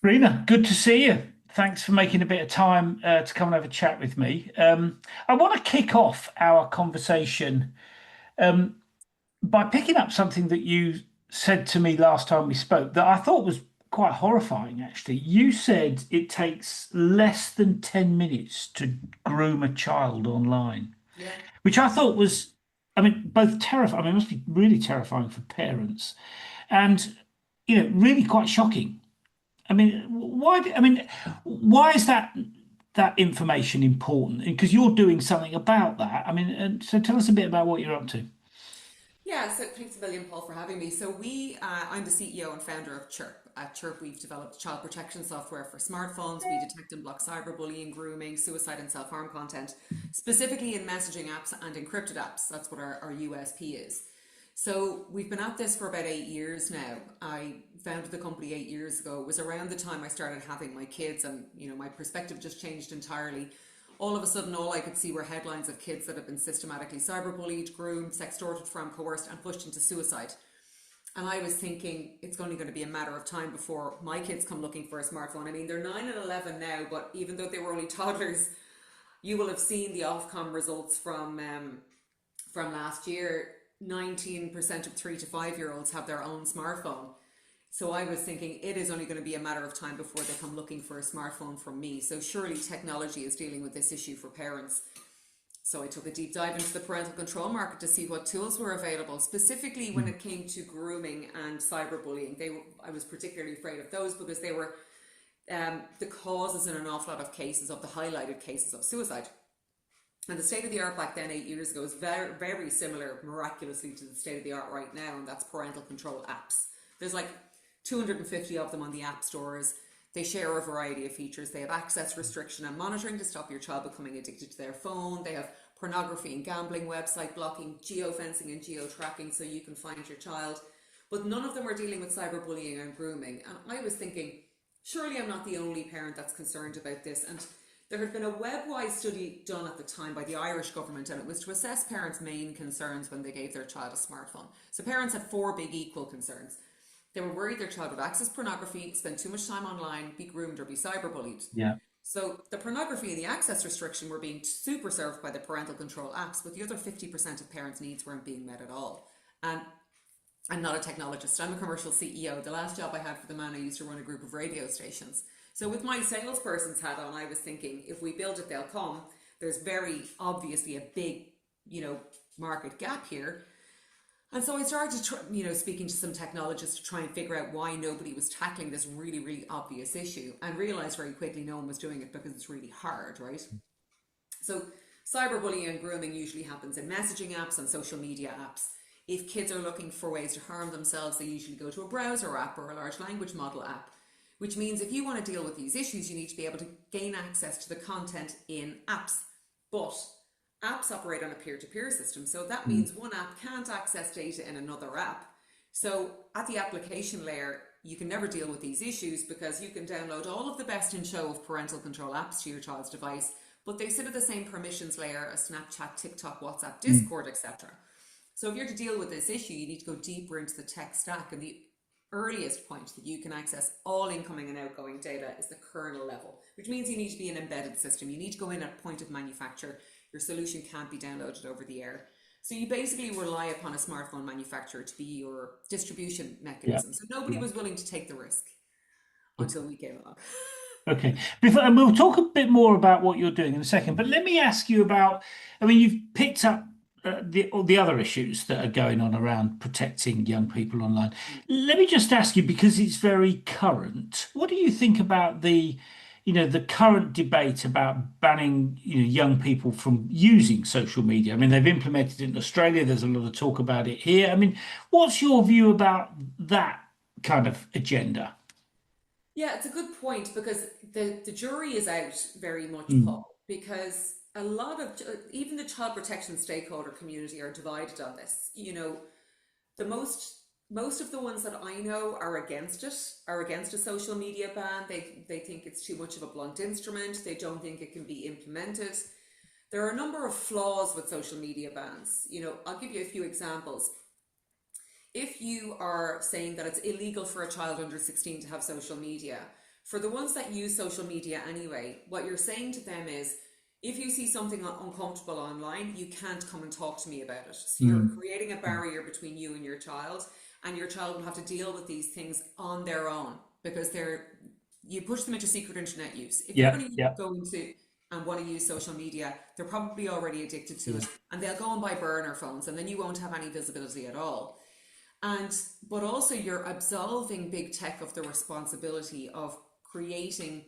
Rena, good to see you. Thanks for making a bit of time to come and have a chat with me. I want to kick off our conversation um, by picking up something that you said to me last time we spoke that I thought was quite horrifying, actually. You said it takes less than 10 minutes to groom a child online, Yeah. which I thought was, both terrifying. It must be really terrifying for parents and, really quite shocking. Why is that information important? Because you're doing something about that. And so tell us a bit about what you're up to. Yeah, so thanks a million, Paul, for having me. I'm the CEO and founder of Chirp. At Chirp, we've developed child protection software for smartphones. We detect and block cyberbullying, grooming, suicide, and self harm content, specifically in messaging apps and encrypted apps. That's what our USP is. So we've been at this for about 8 years now. I founded the company 8 years ago. It was around the time I started having my kids, and my perspective just changed entirely. All of a sudden, all I could see were headlines of kids that have been systematically cyberbullied, groomed, sextorted from, coerced, and pushed into suicide. And I was thinking it's only going to be a matter of time before my kids come looking for a smartphone. I mean, they're 9 and 11 now, but even though they were only toddlers, you will have seen the Ofcom results from last year. 19% of 3 to 5 year olds have their own smartphone. So I was thinking it is only going to be a matter of time before they come looking for a smartphone from me. So surely technology is dealing with this issue for parents. So I took a deep dive into the parental control market to see what tools were available, specifically when it came to grooming and cyberbullying. I was particularly afraid of those because they were the causes in an awful lot of cases, of the highlighted cases of suicide. And the state of the art back then, 8 years ago, is very, very similar, miraculously, to the state of the art right now, and that's parental control apps. There's like 250 of them on the app stores. They share a variety of features. They have access restriction and monitoring to stop your child becoming addicted to their phone. They have pornography and gambling, website blocking, geofencing and geo-tracking so you can find your child. But none of them are dealing with cyberbullying and grooming. And I was thinking, surely I'm not the only parent that's concerned about this. And there had been a web-wide study done at the time by the Irish government, and it was to assess parents' main concerns when they gave their child a smartphone. So parents had four big equal concerns. They were worried their child would access pornography, spend too much time online, be groomed, or be cyberbullied. Yeah. So the pornography and the access restriction were being super served by the parental control apps, but the other 50% of parents' needs weren't being met at all. And I'm not a technologist, I'm a commercial CEO. The last job I had for the man, I used to run a group of radio stations. So with my salesperson's hat on, I was thinking, if we build it, they'll come. There's very obviously a big, market gap here. And so I started, speaking to some technologists to try and figure out why nobody was tackling this really, really obvious issue, and realized very quickly no one was doing it because it's really hard, right? So cyberbullying and grooming usually happens in messaging apps and social media apps. If kids are looking for ways to harm themselves, they usually go to a browser app or a large language model app, which means if you want to deal with these issues, you need to be able to gain access to the content in apps. But apps operate on a peer-to-peer system, so that Mm. means one app can't access data in another app. So at the application layer, you can never deal with these issues because you can download all of the best in show of parental control apps to your child's device, but they sit at the same permissions layer as Snapchat, TikTok, WhatsApp, Mm. Discord, etc. So if you're to deal with this issue, you need to go deeper into the tech stack, and the earliest point that you can access all incoming and outgoing data is the kernel level, which means you need to be an embedded system. You need to go in at point of manufacture. Your solution can't be downloaded over the air. So you basically rely upon a smartphone manufacturer to be your distribution Yeah. mechanism. So nobody Yeah. was willing to take the risk until we came along. Okay. And we'll talk a bit more about what you're doing in a second, but let me ask you about, you've picked up the other issues that are going on around protecting young people online. Let me just ask you, because it's very current, what do you think about the current debate about banning, young people from using social media? They've implemented it in Australia. There's a lot of talk about it here. What's your view about that kind of agenda? Yeah, it's a good point because the jury is out very much, Mm. Paul, because a lot of even the child protection stakeholder community are divided on this. The most of the ones that I know are against it, are against a social media ban. They think it's too much of a blunt instrument. They don't think it can be implemented. There are a number of flaws with social media bans. I'll give you a few examples. If you are saying that it's illegal for a child under 16 to have social media, For the ones that use social media anyway, what you're saying to them is, if you see something uncomfortable online, you can't come and talk to me about it. So you're Mm. creating a barrier between you and your child will have to deal with these things on their own because you push them into secret internet use. If they're Yeah, going to yeah, go into and want to use social media, they're probably already addicted to yeah. it, and they'll go and buy burner phones, and then you won't have any visibility at all. And but also you're absolving big tech of the responsibility of creating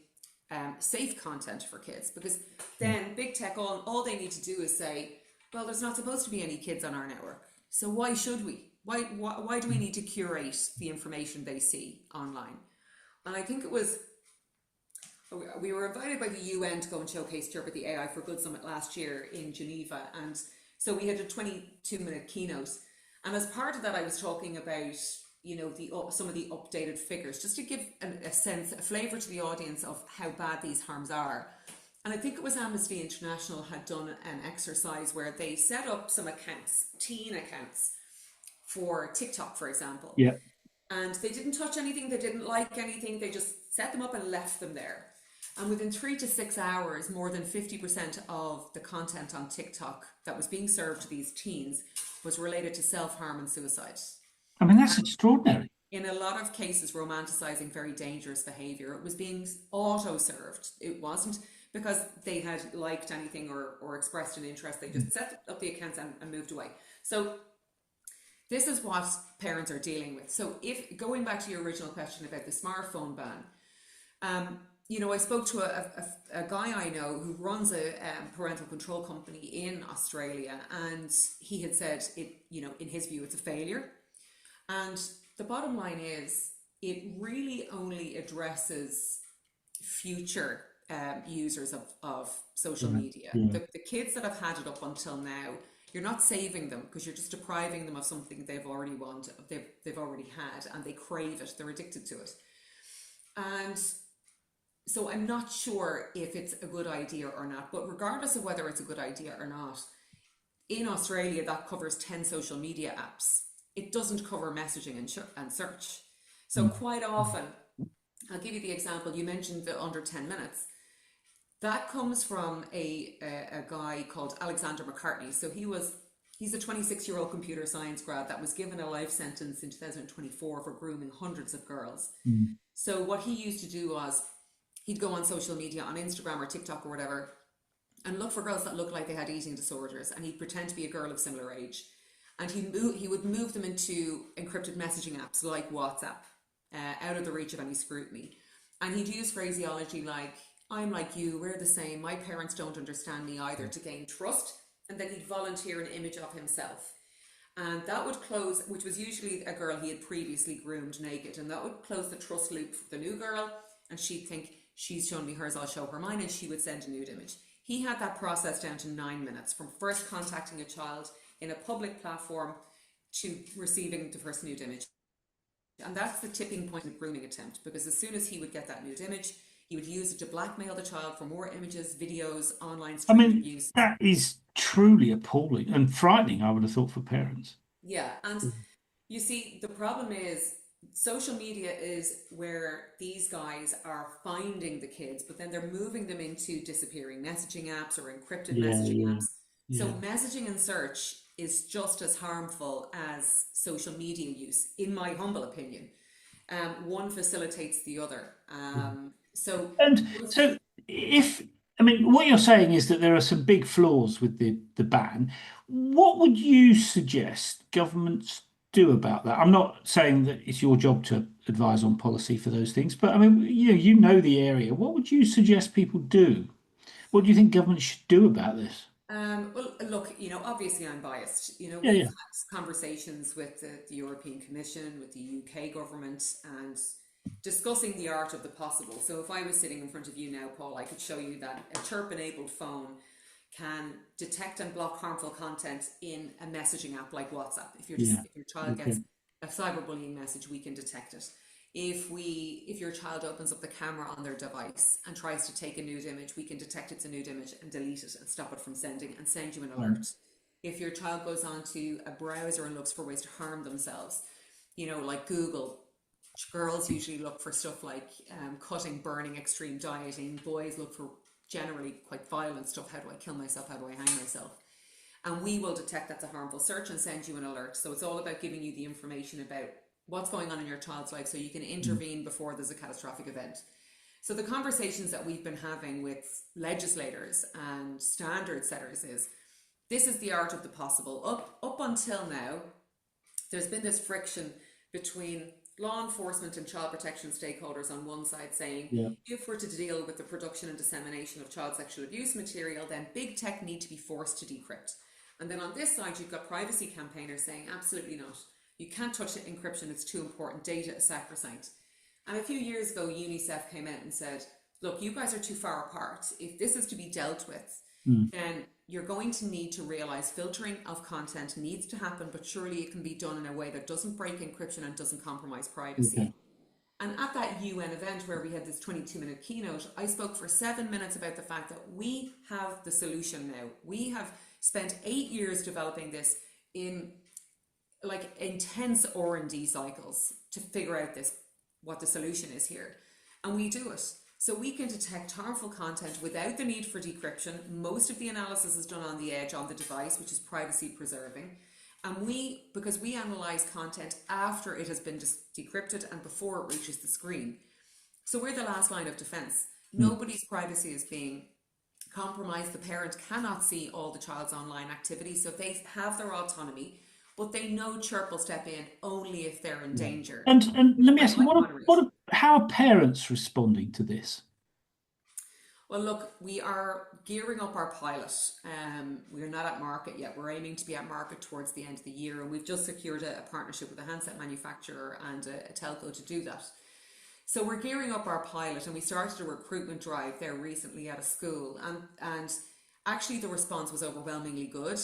safe content for kids, because then big tech, all they need to do is say, well, there's not supposed to be any kids on our network, so why should we? Why do we need to curate the information they see online? And I think we were invited by the UN to go and showcase Chirp at the AI for Good Summit last year in Geneva, and so we had a 22-minute keynote. And as part of that, I was talking about, some of the updated figures, just to give a flavour to the audience of how bad these harms are. And I think it was Amnesty International had done an exercise where they set up some accounts, teen accounts, for TikTok, for example. Yeah. And they didn't touch anything, they didn't like anything, they just set them up and left them there. And within 3 to 6 hours, more than 50% of the content on TikTok that was being served to these teens was related to self-harm and suicide. I mean, that's extraordinary. In a lot of cases, romanticizing very dangerous behavior. It was being auto-served. It wasn't because they had liked anything or expressed an interest. They just set up the accounts and moved away. So this is what parents are dealing with. So if going back to your original question about the smartphone ban, I spoke to a guy I know who runs a parental control company in Australia, and he had said in his view, it's a failure. And the bottom line is, it really only addresses future users of social media. Yeah. The kids that have had it up until now, you're not saving them because you're just depriving them of something they've already wanted, they've already had, and they crave it, they're addicted to it. And so I'm not sure if it's a good idea or not, but regardless of whether it's a good idea or not, in Australia that covers 10 social media apps. It doesn't cover messaging and search. So quite often, I'll give you the example, you mentioned the under 10 minutes. That comes from a guy called Alexander McCartney. So he's a 26-year-old computer science grad that was given a life sentence in 2024 for grooming hundreds of girls. So what he used to do was, he'd go on social media, on Instagram or TikTok or whatever, and look for girls that looked like they had eating disorders, and he'd pretend to be a girl of similar age. And he would move them into encrypted messaging apps like WhatsApp, out of the reach of any scrutiny. And he'd use phraseology like, I'm like you, we're the same, my parents don't understand me either, to gain trust. And then he'd volunteer an image of himself. And that would close, which was usually a girl he had previously groomed naked, and that would close the trust loop for the new girl, and she'd think, she's shown me hers, I'll show her mine, and she would send a nude image. He had that process down to 9 minutes, from first contacting a child in a public platform to receiving the first nude image. And that's the tipping point in a grooming attempt, because as soon as he would get that nude image, he would use it to blackmail the child for more images, videos, online I streamed mean, abuse. that is truly appalling and frightening, I would have thought, for parents. Yeah, and you see, the problem is social media is where these guys are finding the kids, but then they're moving them into disappearing messaging apps or encrypted Yeah, messaging yeah, apps. So yeah. messaging and search is just as harmful as social media use, in my humble opinion. One facilitates the other. And so, if I mean, what you're saying is that there are some big flaws with the ban. What would you suggest governments do about that? I'm not saying that it's your job to advise on policy for those things, but I mean, you know the area. What would you suggest people do? What do you think government should do about this? Well, look, obviously I'm biased. Yeah, We've yeah, had conversations with the European Commission, with the UK government, and discussing the art of the possible. So if I was sitting in front of you now, Paul, I could show you that a chirp-enabled phone can detect and block harmful content in a messaging app like WhatsApp. If yeah. if your child Okay. gets a cyberbullying message, we can detect it. If your child opens up the camera on their device and tries to take a nude image, we can detect it's a nude image and delete it and stop it from sending and send you an alert. If your child goes onto a browser and looks for ways to harm themselves, like Google, Girls usually look for stuff like cutting, burning, extreme dieting. Boys look for generally quite violent stuff. How do I kill myself? How do I hang myself? And we will detect that's a harmful search and send you an alert. So it's all about giving you the information about what's going on in your child's life so you can intervene before there's a catastrophic event. So the conversations that we've been having with legislators and standard setters is this is the art of the possible. Up until now, there's been this friction between law enforcement and child protection stakeholders on one side saying, if we're to deal with the production and dissemination of child sexual abuse material, then big tech need to be forced to decrypt. And then on this side, you've got privacy campaigners saying, absolutely not. You can't touch encryption, it's too important, data is sacrosanct. And a few years ago, UNICEF came out and said, look, you guys are too far apart. If this is to be dealt with, then you're going to need to realize filtering of content needs to happen, but surely it can be done in a way that doesn't break encryption and doesn't compromise privacy. Okay. And at that UN event where we had this 22-minute keynote, I spoke for 7 minutes about the fact that we have the solution now. We have spent 8 years developing this in like intense R&D cycles to figure out what the solution is here. And we do it. So we can detect harmful content without the need for decryption. Most of the analysis is done on the edge on the device, which is privacy preserving. And because we analyze content after it has been decrypted and before it reaches the screen. So we're the last line of defense. Nobody's privacy is being compromised. The parent cannot see all the child's online activity, so they have their autonomy, but they know Chirp will step in only if they're in danger. And let me ask you, how are parents responding to this? Well, look, we are gearing up our pilot. We're not at market yet. We're aiming to be at market towards the end of the year, and we've just secured a partnership with a handset manufacturer and a telco to do that. So we're gearing up our pilot, and we started a recruitment drive there recently at a school, and actually the response was overwhelmingly good.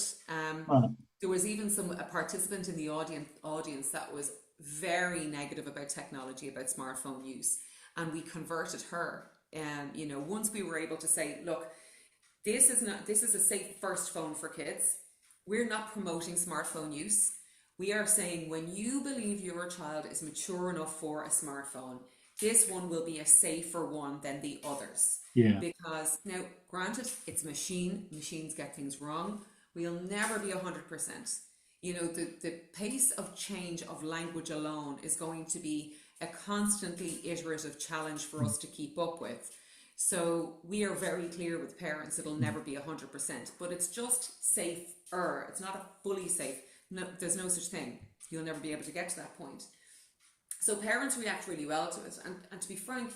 There was even a participant in the audience that was very negative about technology, about smartphone use, and we converted her. Once we were able to say, look, this is a safe first phone for kids. We're not promoting smartphone use. We are saying when you believe your child is mature enough for a smartphone, this one will be a safer one than the others. Yeah. Because now, granted, it's machines get things wrong. We'll never be 100%. The pace of change of language alone is going to be a constantly iterative challenge for us to keep up with. So we are very clear with parents it'll never be 100%, but it's just safer. It's not a fully safe. No, there's no such thing. You'll never be able to get to that point. So parents react really well to it. And to be frank,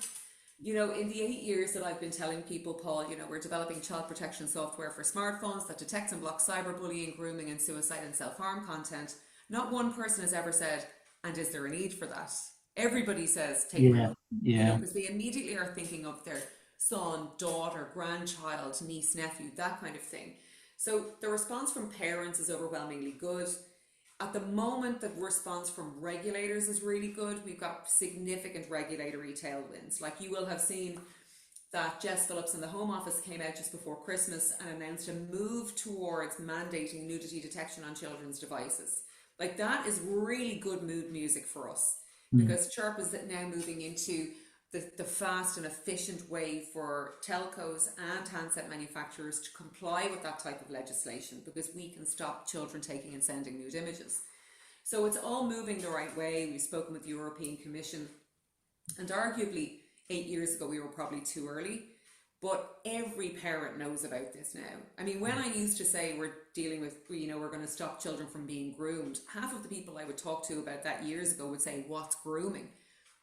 in the 8 years that I've been telling people, Paul, we're developing child protection software for smartphones that detects and blocks cyberbullying, grooming and suicide and self-harm content. Not one person has ever said, and is there a need for that? Everybody says, take a look. Because they immediately are thinking of their son, daughter, grandchild, niece, nephew, that kind of thing. So the response from parents is overwhelmingly good. At the moment, the response from regulators is really good. We've got significant regulatory tailwinds. Like you will have seen that Jess Phillips in the Home Office came out just before Christmas and announced a move towards mandating nudity detection on children's devices. Like that is really good mood music for us because Chirp is now moving into the fast and efficient way for telcos and handset manufacturers to comply with that type of legislation because we can stop children taking and sending nude images. So it's all moving the right way. We've spoken with the European Commission and arguably 8 years ago we were probably too early, but every parent knows about this now. I mean, when I used to say we're dealing with, we're going to stop children from being groomed, half of the people I would talk to about that years ago would say, what's grooming?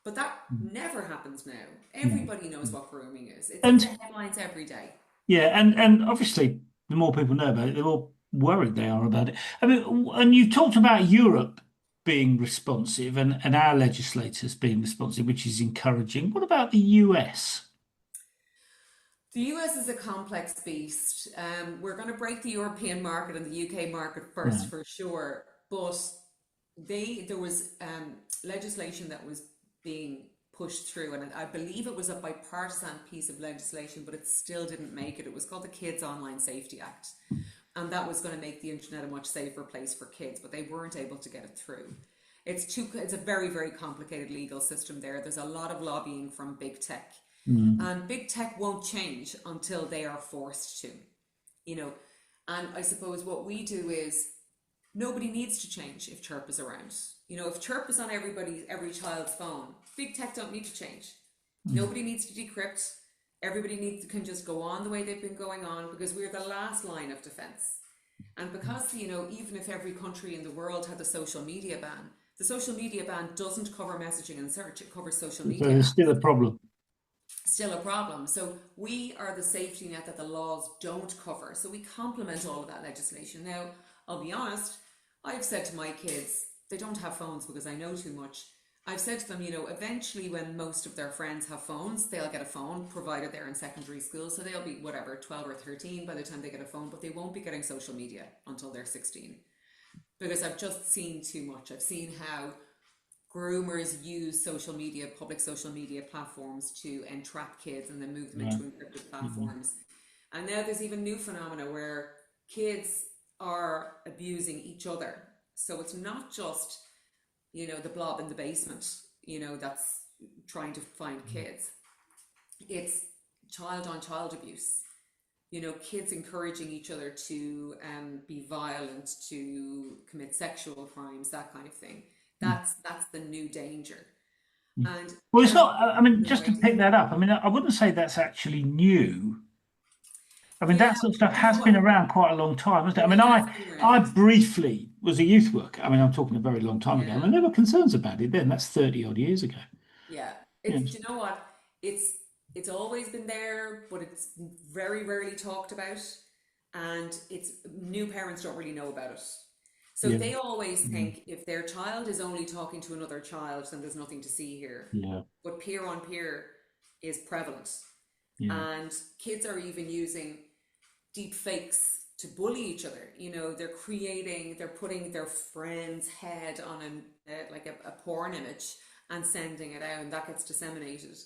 But that never happens now. Everybody knows what grooming is. It's in the headlines every day. Yeah, and obviously, the more people know about it, the more worried they are about it. I mean, and you talked about Europe being responsive and our legislators being responsive, which is encouraging. What about the US? The US is a complex beast. We're going to break the European market and the UK market first for sure. But there was legislation that was being pushed through, and I believe it was a bipartisan piece of legislation, but it still didn't make it. It was called the Kids Online Safety Act, and that was going to make the internet a much safer place for kids, but they weren't able to get it through. it's a very, very complicated legal system there. There's a lot of lobbying from big tech. Mm. And big tech won't change until they are forced to, you know. And I suppose what we do is nobody needs to change if Chirp is around. You know, if Chirp is on every child's phone, big tech don't need to change. Mm. Nobody needs to decrypt. Everybody can just go on the way they've been going on, because we're the last line of defense. And because, you know, even if every country in the world had a social media ban, the social media ban doesn't cover messaging and search, it covers social So media there's still apps. a problem. Still a problem. So we are the safety net that the laws don't cover. So we complement all of that legislation. Now, I'll be honest, I've said to my kids, they don't have phones because I know too much. I've said to them, you know, eventually when most of their friends have phones, they'll get a phone, provided they're in secondary school. So they'll be, whatever, 12 or 13 by the time they get a phone, but they won't be getting social media until they're 16. Because I've just seen too much. I've seen how groomers use social media, public social media platforms to entrap kids and then move them Yeah. into encrypted Mhm. platforms. And now there's even new phenomena where kids are abusing each other. So it's not just, you know, the blob in the basement, you know, that's trying to find kids. It's child on child abuse. You know, kids encouraging each other to be violent, to commit sexual crimes, that kind of thing. That's the new danger. Mm. And Well, it's there's not, I mean, no just to idea. pick that up, I mean, I wouldn't say that's actually new. I mean, Yeah, that sort of stuff do you know has been what? around quite a long time, hasn't it? I It mean, has been I around. briefly was a youth worker. I mean, I'm talking a very long time ago. I Yeah, mean, there were concerns about it then. That's 30 odd years ago. yeah. Do Yes. you know what? It's it's always been there, but it's very rarely talked about, and it's new parents don't really know about it. So Yeah. they always Mm. think if their child is only talking to another child, then there's nothing to see here. Yeah. But peer on peer is prevalent, Yeah. and kids are even using deep fakes to bully each other. You know, they're putting their friend's head on a porn image and sending it out, and that gets disseminated.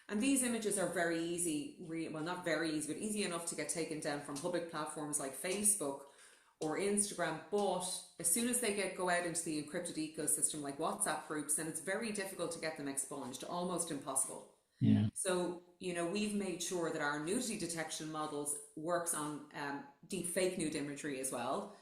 And these images are very easy, well, not very easy, but easy enough to get taken down from public platforms like Facebook or Instagram. But as soon as they go out into the encrypted ecosystem like WhatsApp groups, then it's very difficult to get them expunged, almost impossible. Yeah. So, you know, we've made sure that our nudity detection models works on deep fake nude imagery as well,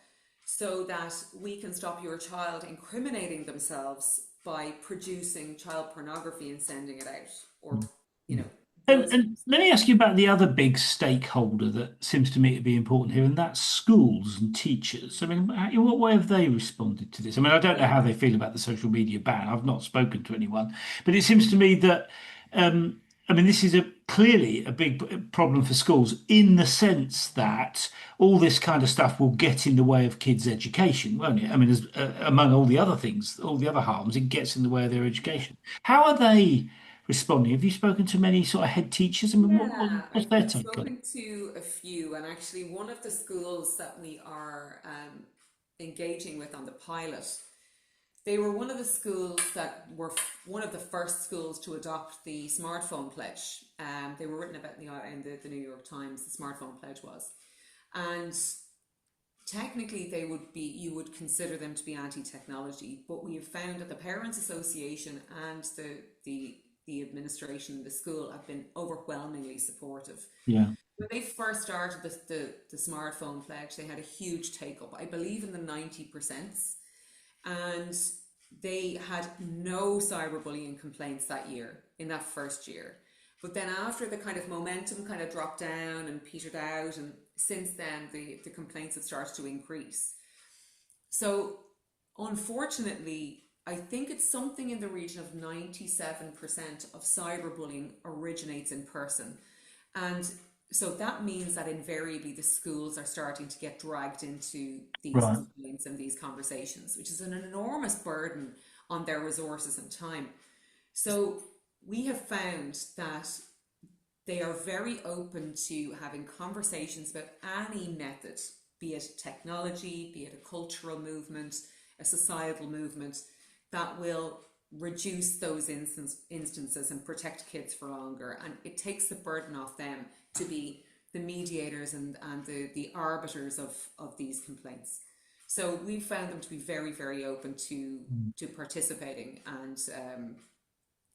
so that we can stop your child incriminating themselves by producing child pornography and sending it out, or, you know, those And types. let me ask you about the other big stakeholder that seems to me to be important here, and that's schools and teachers. I mean, in what way have they responded to this? I mean, I don't know Yeah, how they feel about the social media ban. I've not spoken to anyone, but it seems to me that, um, I mean, this is clearly a big problem for schools in the sense that all this kind of stuff will get in the way of kids' education, won't it? I mean, among all the other things, all the other harms, it gets in the way of their yeah. education. How are they responding? Have you spoken to many sort of head teachers? I mean, Yeah, what's their I've take on it? spoken to a few, and actually, one of the schools that we are engaging with on the pilot, they were one of the schools that were one of the first schools to adopt the smartphone pledge. They were written about in the New York Times. The smartphone pledge was, and technically you would consider them to be anti-technology, but we have found that the Parents Association and the administration, the school, have been overwhelmingly supportive. Yeah. When they first started the smartphone pledge, they had a huge take up, I believe in the 90%, and they had no cyberbullying complaints that year, in that first year. But then after the kind of momentum kind of dropped down and petered out, and since then the complaints have started to increase. So unfortunately, I think it's something in the region of 97% of cyberbullying originates in person. And so that means that invariably the schools are starting to get dragged into these Right. complaints and these conversations, which is an enormous burden on their resources and time. So we have found that they are very open to having conversations about any method, be it technology, be it a cultural movement, a societal movement, that will reduce those instances and protect kids for longer. And it takes the burden off them to be the mediators and the arbiters of these complaints. So we found them to be very, very open Mm. to participating, and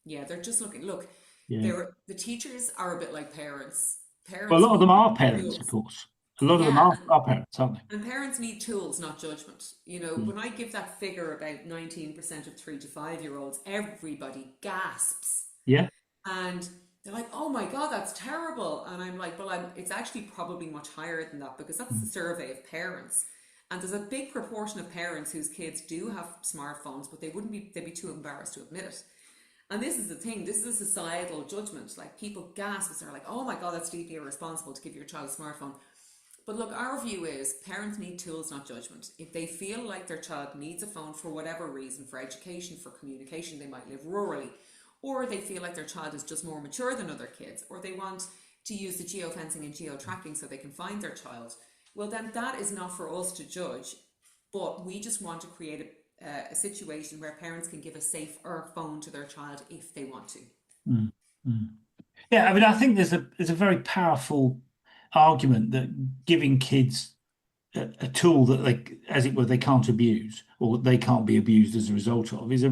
yeah, they're just looking. Look, Yeah. the teachers are a bit like parents. Well, a Parents lot of them need are parents, of tools. course. A lot of them Yeah, are parents, aren't and parents need tools, not judgment. You know, they? when I give that figure about 19% of 3 to 5 year olds, everybody gasps. Yeah. And they're like, oh my God, that's terrible. And I'm like, well, it's actually probably much higher than that because that's the Mm. survey of parents. And there's a big proportion of parents whose kids do have smartphones, but they'd be too embarrassed to admit it. And this is the thing, this is a societal judgment. Like people gasp and they're like, oh my God, that's deeply irresponsible to give your child a smartphone. But look, our view is parents need tools, not judgment. If they feel like their child needs a phone for whatever reason, for education, for communication, they might live rurally, or they feel like their child is just more mature than other kids, or they want to use the geofencing and geo-tracking so they can find their child, well, then that is not for us to judge. But we just want to create a situation where parents can give a safer phone to their child if they want to. Mm. Mm. Yeah, I mean, I think there's a very powerful argument that giving kids a tool that they, as it were, they can't abuse or they can't be abused as a result of is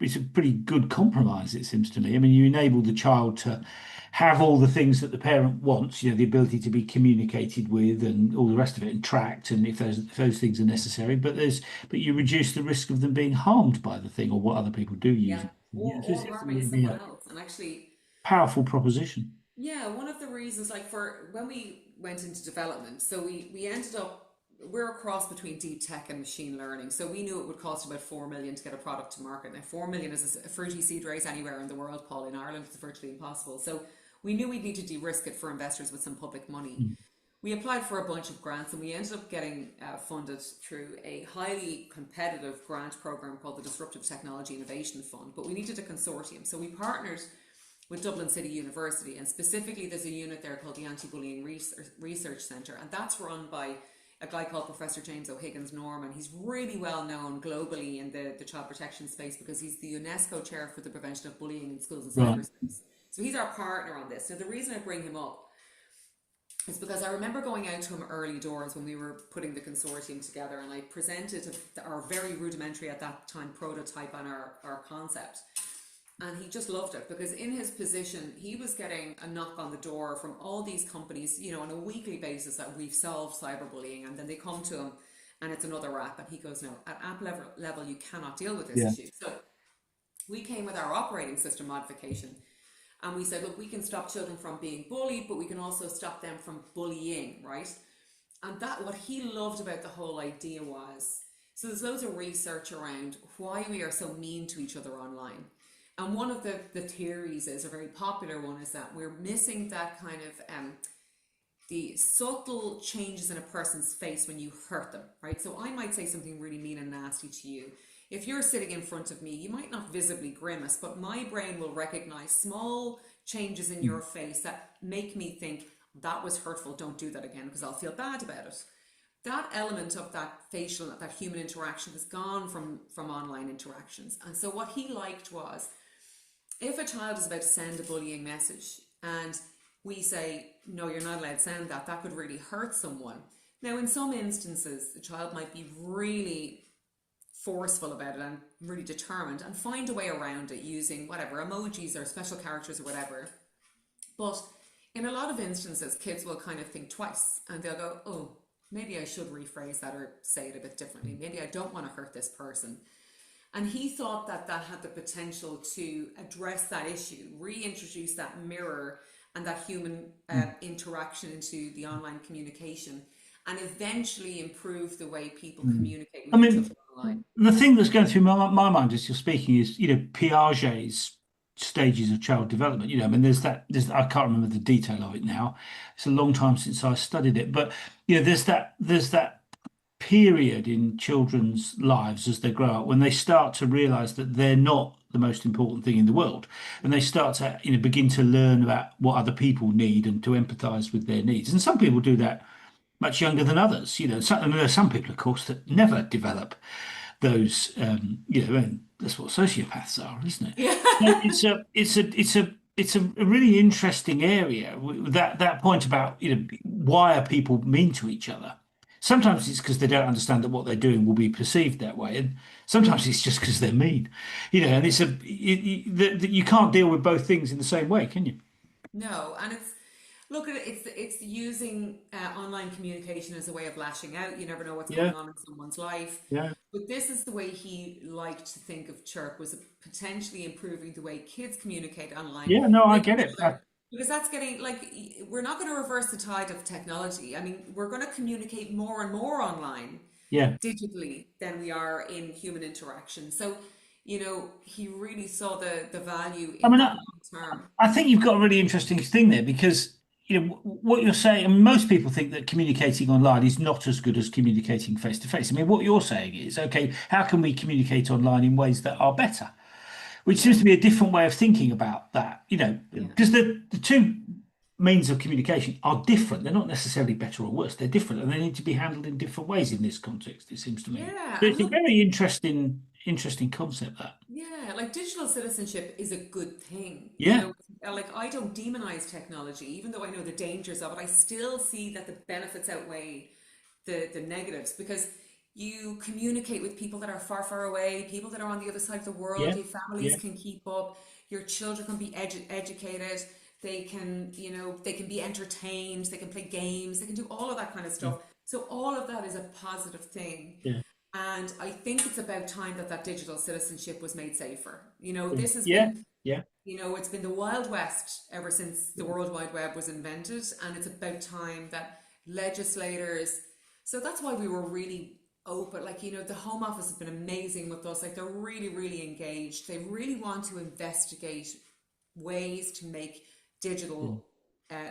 it's a pretty good compromise, it seems to me. I mean, you enable the child to have all the things that the parent wants, the ability to be communicated with and all the rest of it and tracked, and if those things are necessary, but you reduce the risk of them being harmed by the thing or what other people do use Yeah. it. Yeah, so it Or seems to me harming to be someone a else. And actually, powerful proposition. yeah, one of the reasons, like for when we went into development, so we ended up, we're a cross between deep tech and machine learning. So we knew it would cost about 4 million to get a product to market. Now, 4 million is a fruity seed raise anywhere in the world, Paul. In Ireland, it's virtually impossible. So we knew we'd need to de risk it for investors with some public money. Mm. We applied for a bunch of grants and we ended up getting funded through a highly competitive grant program called the Disruptive Technology Innovation Fund. But we needed a consortium. So we partnered with Dublin City University, and specifically there's a unit there called the Anti-Bullying Research Centre, and that's run by a guy called Professor James O'Higgins Norman. He's really well known globally in the child protection space because he's the UNESCO chair for the prevention of bullying in schools and Right. cyberspace. So he's our partner on this. Now the reason I bring him up is because I remember going out to him early doors when we were putting the consortium together, and I presented our very rudimentary at that time prototype on our concept. And he just loved it because in his position, he was getting a knock on the door from all these companies, on a weekly basis that we've solved cyberbullying. And then they come to him and it's another app. And he goes, no, at app level, you cannot deal with this Yeah. issue. So we came with our operating system modification and we said, look, we can stop children from being bullied, but we can also stop them from bullying, right? And that, what he loved about the whole idea was, so there's loads of research around why we are so mean to each other online. And one of the theories is, a very popular one, is that we're missing that kind of the subtle changes in a person's face when you hurt them, right? So I might say something really mean and nasty to you. If you're sitting in front of me, you might not visibly grimace, but my brain will recognize small changes in your face that make me think that was hurtful, don't do that again, because I'll feel bad about it. That element of that facial, that human interaction has gone from online interactions. And so what he liked was, if a child is about to send a bullying message and we say, no, you're not allowed to send that, that could really hurt someone. Now, in some instances, the child might be really forceful about it and really determined and find a way around it using whatever, emojis or special characters or whatever. But in a lot of instances, kids will kind of think twice and they'll go, oh, maybe I should rephrase that or say it a bit differently. Maybe I don't want to hurt this person. And he thought that that had the potential to address that issue, reintroduce that mirror and that human interaction into the online communication, and eventually improve the way people communicate I with each other mean, online. the thing that's going through my mind as you're speaking is, Piaget's stages of child development. I mean, there's I can't remember the detail of it now. It's a long time since I studied it, but there's that period in children's lives as they grow up when they start to realize that they're not the most important thing in the world, and they start to begin to learn about what other people need and to empathize with their needs. And some people do that much younger than others. And there are some people, of course, that never develop those. And that's what sociopaths are, isn't it? Yeah. So it's a really interesting area. That point about why are people mean to each other? Sometimes it's because they don't understand that what they're doing will be perceived that way, and sometimes it's just because they're mean, and it's you can't deal with both things in the same way, can you? No, and it's look at it. It's using online communication as a way of lashing out. You never know what's Yeah, going on in someone's life. yeah, But this is the way he liked to think of Chirp, was potentially improving the way kids communicate online yeah. No, I with get each it. other. Because that's getting like we're not going to reverse the tide of technology. I mean, we're going to communicate more and more online Yeah. digitally than we are in human interaction. So, he really saw the value I in mean, that long term. I think you've got a really interesting thing there because what you're saying, and most people think that communicating online is not as good as communicating face to face. I mean, what you're saying is, okay, how can we communicate online in ways that are better? Which Yeah, seems to be a different way of thinking about that, yeah. because the two means of communication are different. They're not necessarily better or worse. They're different, and they need to be handled in different ways in this context, it seems to me. Yeah, So and it's a look, very interesting concept that. yeah, like digital citizenship is a good thing. Yeah, Like I don't demonize technology, even though I know the dangers of it. I still see that the benefits outweigh the negatives because you communicate with people that are far, far away, people that are on the other side of the world. yeah, Your families yeah, can keep up. Your children can be educated. They can be entertained. They can play games. They can do all of that kind of yeah, stuff. So all of that is a positive thing. yeah, And I think it's about time that digital citizenship was made safer. yeah, This has yeah, been, yeah, it's been the Wild West ever since the World Wide Web was invented. And it's about time that legislators, so that's why we were really open. Like, the Home Office has been amazing with us. Like, they're really, really engaged. They really want to investigate ways to make yeah, digital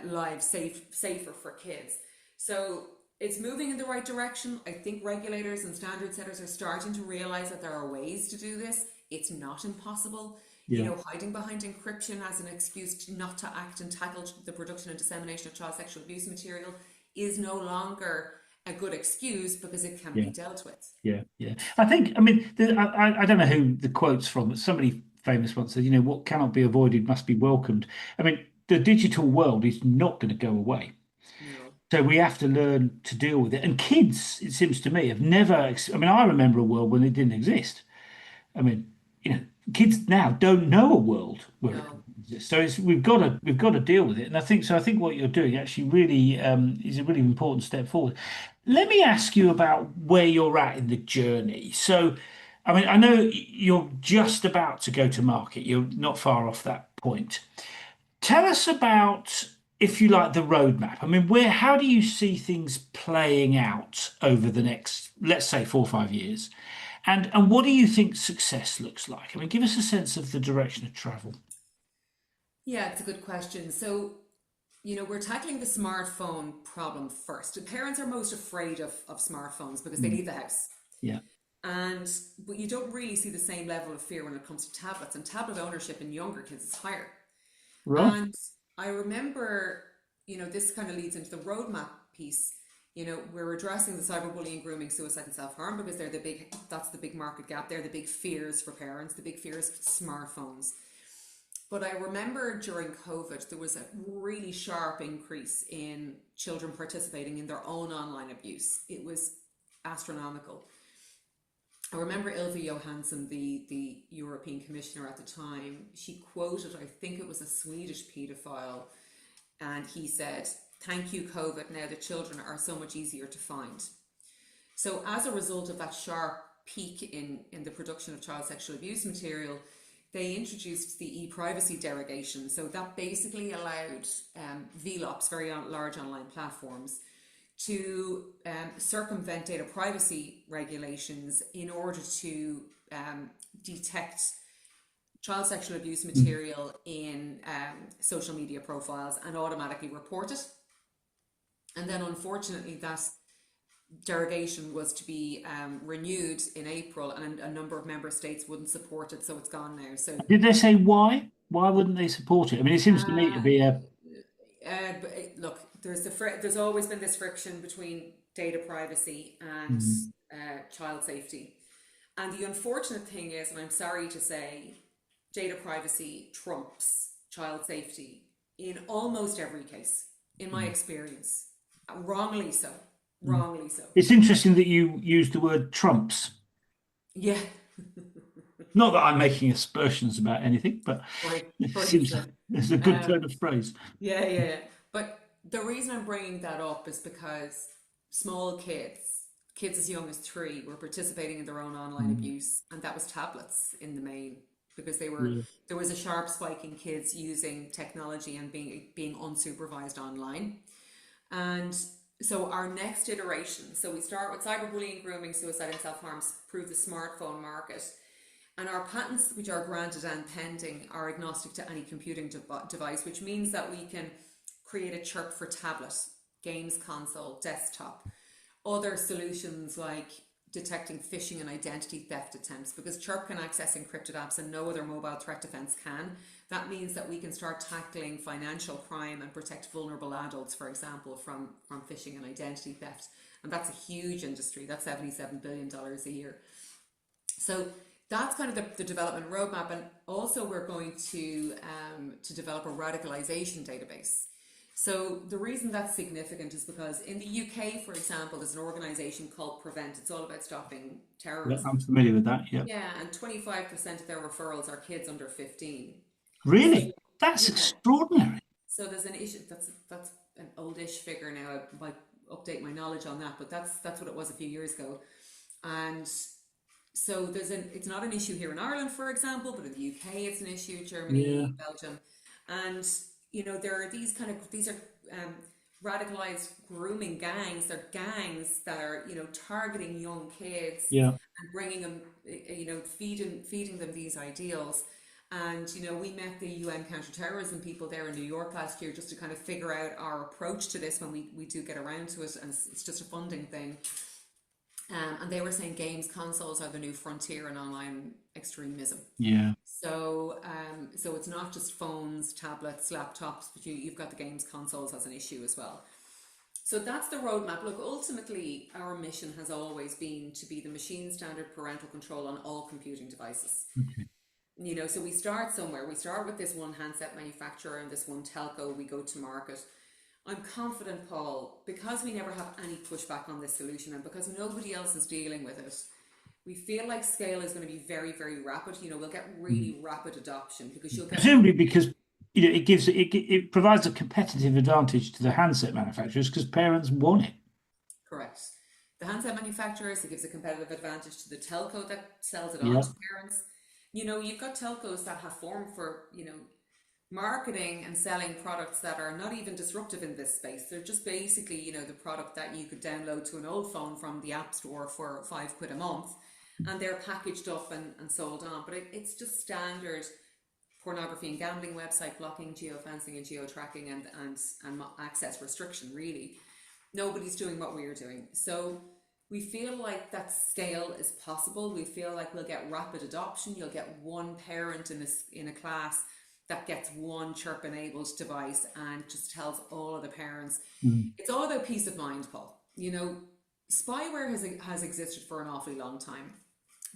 lives safer for kids. So it's moving in the right direction. I think regulators and standard setters are starting to realize that there are ways to do this. It's not impossible. yeah, Hiding behind encryption as an excuse not to act and tackle the production and dissemination of child sexual abuse material is no longer a good excuse because it can be yeah. dealt with. Yeah, yeah. I think, I mean, I don't know who the quote's from, but somebody famous once said, what cannot be avoided must be welcomed. I mean, the digital world is not going to go away. No, So we have to learn to deal with it. And kids, it seems to me, have never, I mean, I remember a world when it didn't exist. I mean, you know, kids now don't know a world where it no. exists. So we've got to deal with it. And I think what you're doing actually really is a really important step forward. Let me ask you about where you're at in the journey. So, I mean, I know you're just about to go to market. You're not far off that point. Tell us about, if you like, the roadmap. I mean, how do you see things playing out over the next, let's say, 4 or 5 years? And what do you think success looks like? I mean, give us a sense of the direction of travel. Yeah, it's a good question. So, we're tackling the smartphone problem first. Parents are most afraid of smartphones because they Mm, leave the house. yeah. But you don't really see the same level of fear when it comes to tablets, and tablet ownership in younger kids is higher. Right. And I remember, this kind of leads into the roadmap piece. We're addressing the cyberbullying, grooming, suicide, and self-harm because that's the big market gap. They're the big fears for parents, the big fears for smartphones. But I remember during COVID, there was a really sharp increase in children participating in their own online abuse. It was astronomical. I remember Ilva Johansson, the European Commissioner at the time, she quoted, I think it was a Swedish paedophile, and he said, "Thank you, COVID, now the children are so much easier to find." So as a result of that sharp peak in the production of child sexual abuse material, they introduced the e-privacy derogation. So that basically allowed VLOPs, very large online platforms, to circumvent data privacy regulations in order to detect child sexual abuse Mm. material in social media profiles and automatically report it. And then unfortunately that derogation was to be renewed in April, and a number of member states wouldn't support it, so it's gone now. So Did they say why? Why wouldn't they support it? I mean, it seems to me to uh, be a. look, there's always been this friction between data privacy and Mm, child safety, and the unfortunate thing is, and I'm sorry to say, data privacy trumps child safety in almost every case, in my mm, experience, wrongly so. Mm. wrongly so. It's interesting that you use the word trumps. Yeah, Not that I'm making aspersions about anything, but it rightly seems so. it's a good Um, turn of phrase. yeah, yeah, yeah. But the reason I'm bringing that up is because small kids, kids as young as 3, were participating in their own online Mm. abuse, and that was tablets in the main, because Yeah. there was a sharp spike in kids using technology and being unsupervised online. And so our next iteration, so we start with cyberbullying, grooming, suicide, and self-harm, prove the smartphone market. And our patents, which are granted and pending, are agnostic to any computing device, which means that we can create a chirp for tablet, games console, desktop, other solutions like detecting phishing and identity theft attempts, because Chirp can access encrypted apps and no other mobile threat defense can. That means that we can start tackling financial crime and protect vulnerable adults, for example, from phishing and identity theft. And that's a huge industry. That's $77 billion a year. So that's kind of the development roadmap. And also we're going to develop a radicalization database. So the reason that's significant is because in the UK, for example, there's an organisation called Prevent. It's all about stopping Yeah, terrorism. I'm familiar with that. Yeah. Yeah, and 25% of their referrals are kids under 15. So Really? That's yeah, extraordinary. so there's an issue. That's an oldish figure now. I might update my knowledge on that, but that's what it was a few years ago. And so it's not an issue here in Ireland, for example, but in the UK it's an issue, Yeah. Germany, Belgium. And there are these are radicalized grooming gangs. They're gangs that are targeting young kids Yeah. and bringing them, feeding them these ideals. And we met the UN counterterrorism people there in New York last year, just to kind of figure out our approach to this when we do get around to it, and it's just a funding thing. And they were saying games consoles are the new frontier in online extremism. Yeah. So it's not just phones, tablets, laptops, but you've got the games consoles as an issue as well. So that's the roadmap. Look, ultimately, our mission has always been to be the machine standard parental control on all computing devices. Okay. So we start somewhere. We start with this one handset manufacturer and this one telco. We go to market. I'm confident, Paul, because we never have any pushback on this solution and because nobody else is dealing with it, we feel like scale is going to be very, very rapid. We'll get Mm. really rapid adoption because you'll get Presumably because it provides a competitive advantage to the handset manufacturers because parents want it. correct. The handset manufacturers, it gives a competitive advantage to the telco that sells it on Yeah. to parents. You've got telcos that have formed for, marketing and selling products that are not even disruptive in this space. They're just basically, the product that you could download to an old phone from the App Store for £5 a month, and they're packaged up and sold on. But it's just standard pornography and gambling website blocking, geofencing and geo-tracking and access restriction, really. Nobody's doing what we're doing. So we feel like that scale is possible. We feel like we'll get rapid adoption. You'll get one parent in a class that gets one chirp enabled device and just tells all of the parents. Mm. It's all about peace of mind, Paul. Spyware has existed for an awfully long time.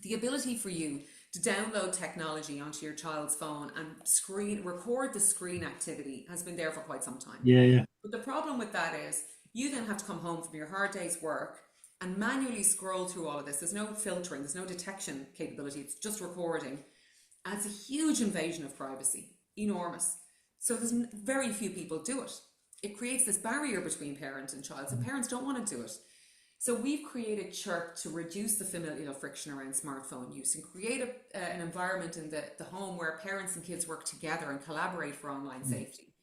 The ability for you to download technology onto your child's phone and record the screen activity has been there for quite some time. Yeah. Yeah. But the problem with that is you then have to come home from your hard day's work and manually scroll through all of this. There's no filtering, there's no detection capability, it's just recording. And it's a huge invasion of privacy, enormous. So there's very few people do it. It creates this barrier between parent and child, so parents don't want to do it. So we've created Chirp to reduce the familial friction around smartphone use and create an environment in the home where parents and kids work together and collaborate for online safety.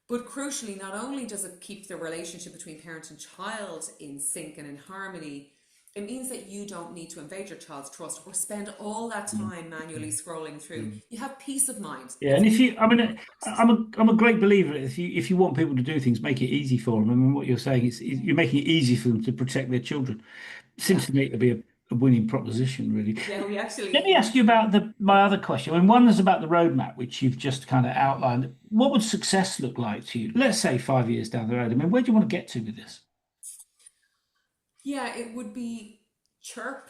But crucially, not only does it keep the relationship between parent and child in sync and in harmony, it means that you don't need to invade your child's trust or spend all that time manually scrolling through. You have peace of mind. Yeah, and I'm a great believer. If you want people to do things, make it easy for them. I mean, what you're saying is you're making it easy for them to protect their children. It Yeah, seems to me to be a winning proposition, really. yeah. We Let actually me ask you about my other question. I mean, one is about the roadmap, which you've just kind of outlined. What would success look like to you? Let's say 5 years down the road. I mean, where do you want to get to with this? Yeah, it would be Chirp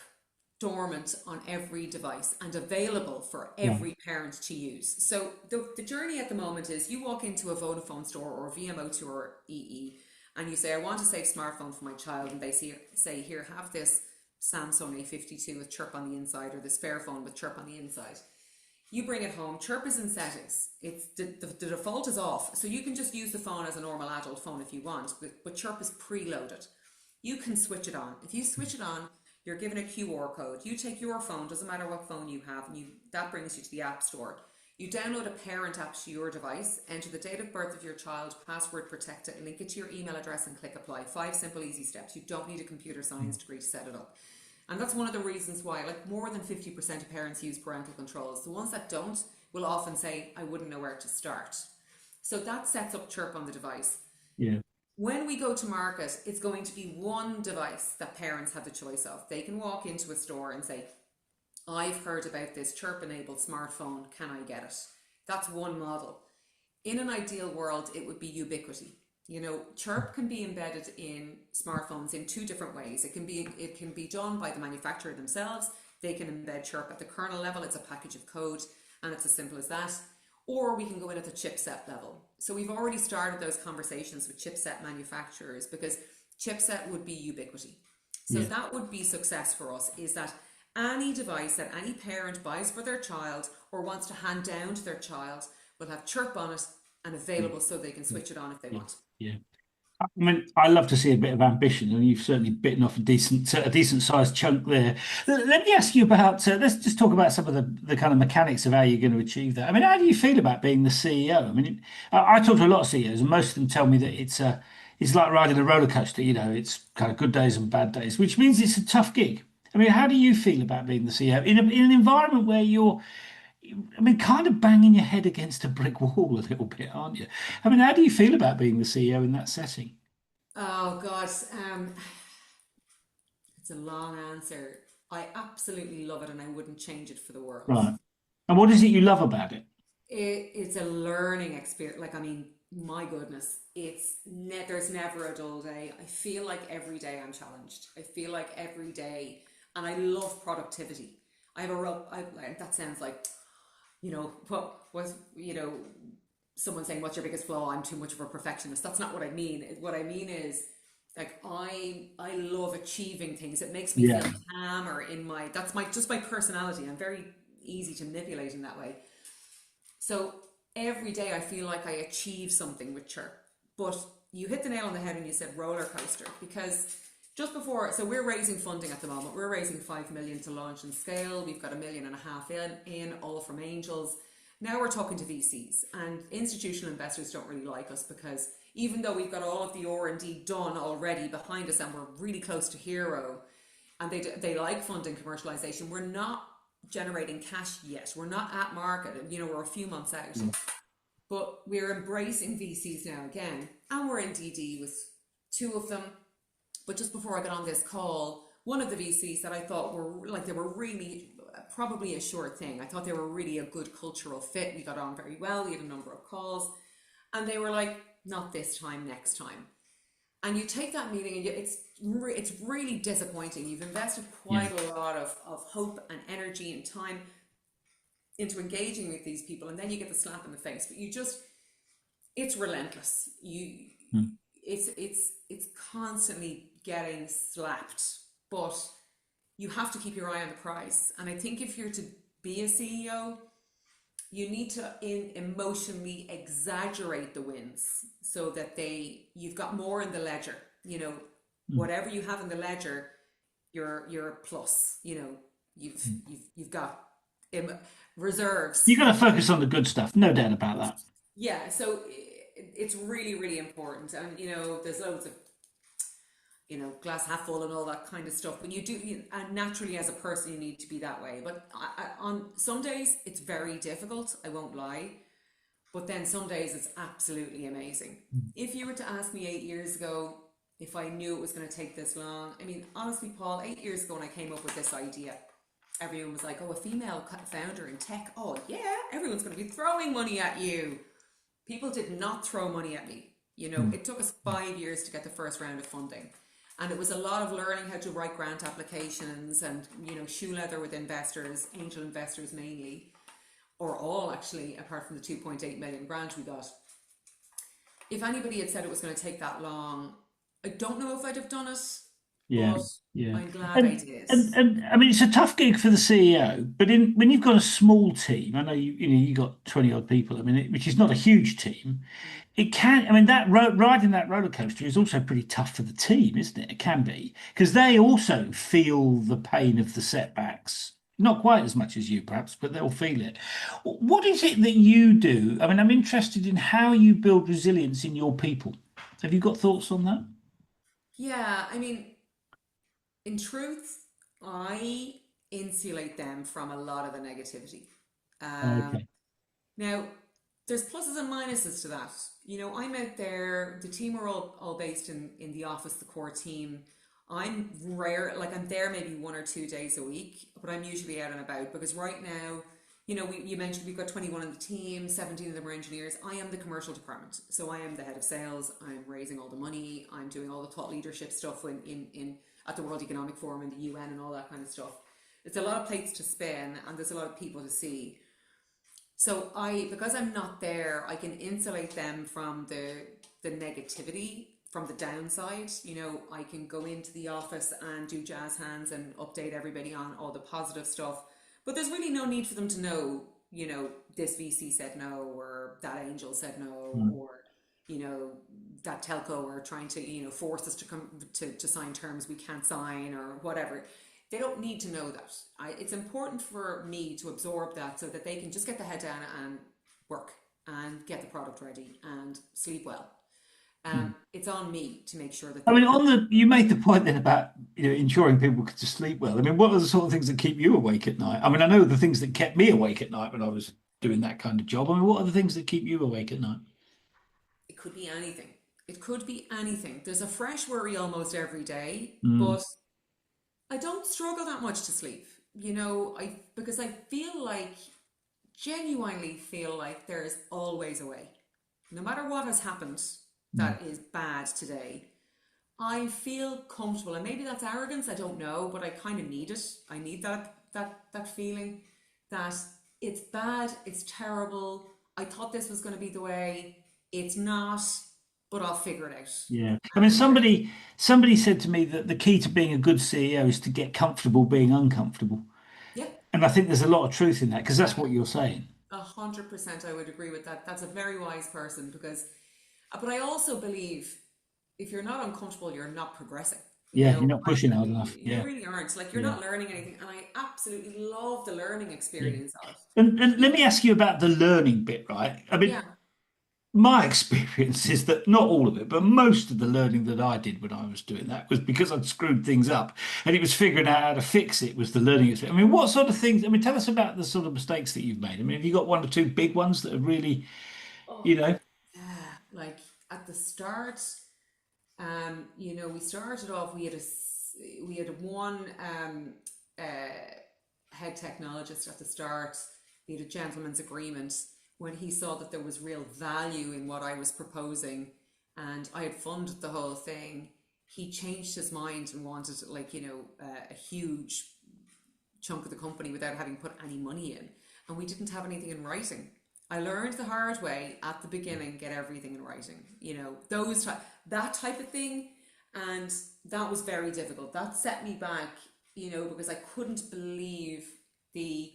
dormant on every device and available for Yeah. every parent to use. So the journey at the moment is you walk into a Vodafone store or VMO2 or EE and you say, I want a safe smartphone for my child, and they say, here, have this Samsung A52 with Chirp on the inside, or this Fairphone with Chirp on the inside. You bring it home, Chirp is in settings. It's the default is off, so you can just use the phone as a normal adult phone if you want, but Chirp is preloaded. You can switch it on. If you switch it on, you're given a QR code. You take your phone, doesn't matter what phone you have, and that brings you to the App Store. You download a parent app to your device, enter the date of birth of your child, password protect it, link it to your email address, and click apply. 5 simple, easy steps. You don't need a computer science degree to set it up. And that's one of the reasons why, like, more than 50% of parents use parental controls. The ones that don't will often say, I wouldn't know where to start. So that sets up Chirp on the device. Yeah. When we go to market, it's going to be one device that parents have the choice of. They can walk into a store and say, I've heard about this Chirp enabled smartphone, can I get it? That's one model. In an ideal world, it would be ubiquity. You know, Chirp can be embedded in smartphones in 2 different ways. It can be done by the manufacturer themselves. They can embed Chirp at the kernel level. It's a package of code, and it's as simple as that. Or we can go in at the chipset level. So we've already started those conversations with chipset manufacturers, because chipset would be ubiquity. So that would be success for us, is that any device that any parent buys for their child or wants to hand down to their child will have Chirp on it and available so they can switch it on if they want. Yeah. I mean, I love to see a bit of ambition, and you've certainly bitten off a decent sized chunk there. Let me ask you about. Let's just talk about some of the kind of mechanics of how you're going to achieve that. I mean, how do you feel about being the CEO? I mean, I talk to a lot of CEOs, and most of them tell me that it's like riding a roller coaster. You know, it's kind of good days and bad days, which means it's a tough gig. I mean, how do you feel about being the CEO in an environment where you're, I mean, kind of banging your head against a brick wall a little bit, aren't you? I mean, how do you feel about being the CEO in that setting? Oh God, it's a long answer. I absolutely love it, and I wouldn't change it for the world. Right. And what is it you love about it? It's a learning experience. Like, I mean, my goodness, there's never a dull day. I feel like every day I'm challenged. I feel like every day, and I love productivity. I have a real. That sounds like, what was, someone saying, what's your biggest flaw? I'm too much of a perfectionist. That's not what I mean. What I mean is, like, I love achieving things. It makes me Yeah. feel calmer that's my personality. I'm very easy to manipulate in that way. So every day I feel like I achieve something with Chirp. But you hit the nail on the head when you said roller coaster, because just before, so we're raising funding at the moment. We're raising 5 million to launch and scale. We've got 1.5 million in, all from angels. Now we're talking to VCs, and institutional investors don't really like us, because even though we've got all of the R&D done already behind us and we're really close to hero, and they like funding commercialization, we're not generating cash yet. We're not at market, and we're a few months out. But we're embracing VCs now again, and we're in DD with 2 of them. But just before I got on this call, one of the VCs that I thought they were really probably a sure thing. I thought they were really a good cultural fit. We got on very well. We had a number of calls, and they were like, not this time, next time. And you take that meeting, and it's really disappointing. You've invested quite a lot of hope and energy and time into engaging with these people, and then you get the slap in the face. But it's relentless. It's constantly getting slapped, but you have to keep your eye on the prize. And I think if you're to be a CEO, you need to emotionally exaggerate the wins, so that you've got more in the ledger. Whatever you have in the ledger, you're a plus. You've got reserves. You got to focus on the good stuff, no doubt about that. Yeah, so it's really, really important. And there's loads of glass half full and all that kind of stuff. But and naturally as a person, you need to be that way. But on some days, it's very difficult, I won't lie. But then some days it's absolutely amazing. If you were to ask me 8 years ago if I knew it was going to take this long, I mean, honestly, Paul, 8 years ago when I came up with this idea, everyone was like, oh, a female founder in tech. Oh, yeah, everyone's going to be throwing money at you. People did not throw money at me. It took us 5 years to get the first round of funding. And it was a lot of learning how to write grant applications and, shoe leather with investors, angel investors mainly, or all actually, apart from the 2.8 million grant we got. If anybody had said it was going to take that long, I don't know if I'd have done it, Yeah, but yeah. I'm glad I And did. and I mean it's a tough gig for the CEO, but in when you've got a small team, I know you got 20 odd people, I mean which is not a huge team. Mm. It can, I mean riding that roller coaster is also pretty tough for the team, isn't it? It can be because they also feel the pain of the setbacks. Not quite as much as you perhaps, but they'll feel it. What is it that you do? I mean, I'm interested in how you build resilience in your people. Have you got thoughts on that? Yeah, I mean, in truth, I insulate them from a lot of the negativity. Um, Okay. Now, there's pluses and minuses to that. I'm out there, the team are all based in the office, the core team. I'm rare, like I'm there maybe 1 or 2 days a week, but I'm usually out and about because right now, you mentioned we've got 21 in the team, 17 of them are engineers. I am the commercial department. So I am the head of sales. I'm raising all the money. I'm doing all the thought leadership stuff in at the World Economic Forum and the UN and all that kind of stuff. It's a lot of plates to spin and there's a lot of people to see. So because I'm not there, I can insulate them from the negativity, from the downside. I can go into the office and do jazz hands and update everybody on all the positive stuff. But there's really no need for them to know, this VC said no, or that angel said no, Mm. or you know that telco are trying to force us to come to sign terms we can't sign or whatever. They don't need to know that. It's important for me to absorb that so that they can just get the head down and work and get the product ready and sleep well. Mm. It's on me to make sure that I mean, they're on the you made the point then about ensuring people could just sleep well. I mean, what are the sort of things that keep you awake at night? I mean, I know the things that kept me awake at night when I was doing that kind of job. I mean, what are the things that keep you awake at night? it could be anything. It could be anything. There's a fresh worry almost every day, Mm. but I don't struggle that much to sleep. I because I feel like genuinely feel like there is always a way. No matter what has happened Mm. that is bad today, I feel comfortable. And maybe that's arrogance, I don't know, but I kind of need it. I need that feeling that it's bad, it's terrible. I thought this was going to be the way. It's not, but I'll figure it out. Yeah. I mean, somebody said to me that the key to being a good CEO is to get comfortable being uncomfortable. Yeah, And I think there's a lot of truth in that because I that's what you're saying. 100% I would agree with that. That's a very wise person because, but I also believe if you're not uncomfortable, you're not progressing. Yeah, you're not pushing hard enough. You Yeah. really aren't. Like you're Yeah. not learning anything, and I absolutely love the learning Yeah. experience of it. And let me ask you about the learning bit, right? I mean, Yeah. my experience is that not all of it, but most of the learning that I did when I was doing that was because I'd screwed things up and it was figuring out how to fix it was the learning experience. I mean, what sort of things, I mean, tell us about the sort of mistakes that you've made. I mean, have you got one or two big ones that have really, Oh, you know, yeah. Like at the start, we started off. We had one head technologist at the start. We had a gentleman's agreement when he saw that there was real value in what I was proposing, and I had funded the whole thing. He changed his mind and wanted, like, a huge chunk of the company without having put any money in, and we didn't have anything in writing. I learned the hard way at the beginning, get everything in writing, that type of thing. And that was very difficult. That set me back, because I couldn't believe the,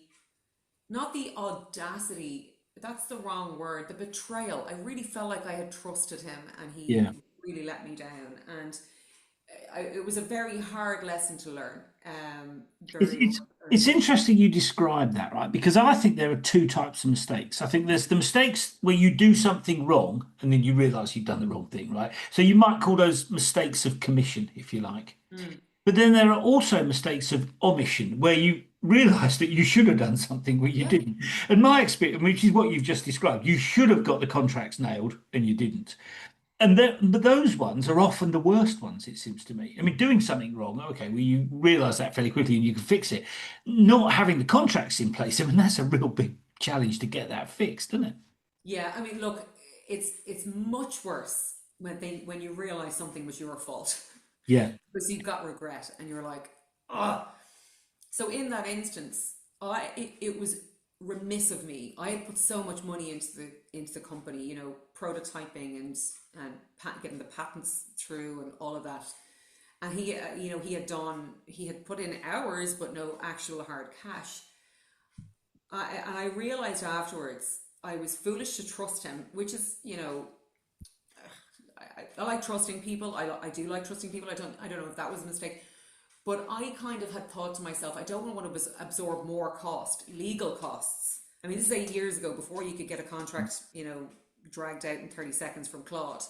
not the audacity, that's the wrong word, the betrayal. I really felt like I had trusted him and yeah. he really let me down. And it was a very hard lesson to learn. It's, Very it's, hard to learn. it's interesting you describe that, right? Because I think there are two types of mistakes. I think there's the mistakes where you do something wrong and then you realize you've done the wrong thing, right? So you might call those mistakes of commission, if you like. Mm, But then there are also mistakes of omission where you realize that you should have done something where you yeah, didn't. And my experience, which is what you've just described, you should have got the contracts nailed and you didn't. But those ones are often the worst ones, it seems to me. I mean, doing something wrong, okay, well, you realize that fairly quickly and you can fix it. Not having the contracts in place, I mean, that's a real big challenge to get that fixed, isn't it? yeah. I mean, look, it's much worse when you realize something was your fault Yeah. because you've got regret and you're like, ah. So in that instance, it was remiss of me. I had put so much money into the company, you know, prototyping and getting the patents through and all of that. And he, you know, he had put in hours, but no actual hard cash. And I realized afterwards I was foolish to trust him, which is, you know, I like trusting people. I do like trusting people. I don't know if that was a mistake, but I kind of had thought to myself, I don't want to absorb more legal costs. I mean, this is 8 years ago, before you could get a contract, you know, dragged out in 30 seconds from Claude.